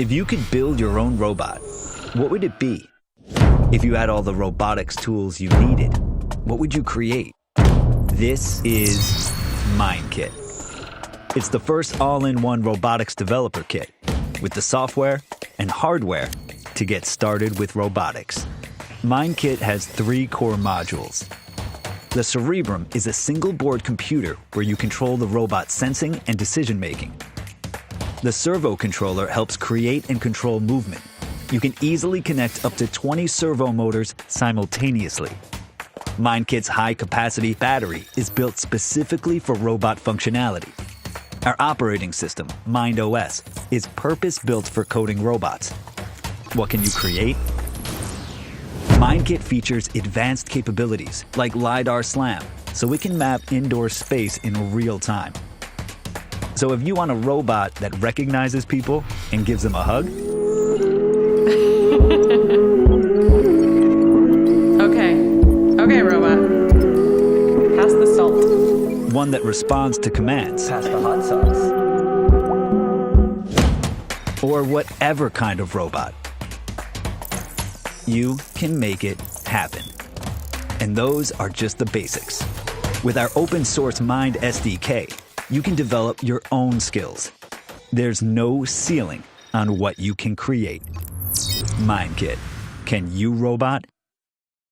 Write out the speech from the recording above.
If you could build your own robot, what would it be? If you had all the robotics tools you needed, what would you create? This is MindKit. It's the first all-in-one robotics developer kit with the software and hardware to get started with robotics. MindKit has 3 core modules. The Cerebrum is a single-board computer where you control the robot's sensing and decision-making. The servo controller helps create and control movement. You can easily connect up to 20 servo motors simultaneously. MindKit's high-capacity battery is built specifically for robot functionality. Our operating system, MindOS, is purpose-built for coding robots. What can you create? MindKit features advanced capabilities like LiDAR SLAM, so it can map indoor space in real time. So if you want a robot that recognizes people and gives them a hug, Okay, robot. Pass the salt. one that responds to commands, Pass the hot sauce. or whatever kind of robot, you can make it happen. And those are just the basics. With our open source Mind SDK, you can develop your own skills. There's no ceiling on what you can create. MindKit. Can you robot?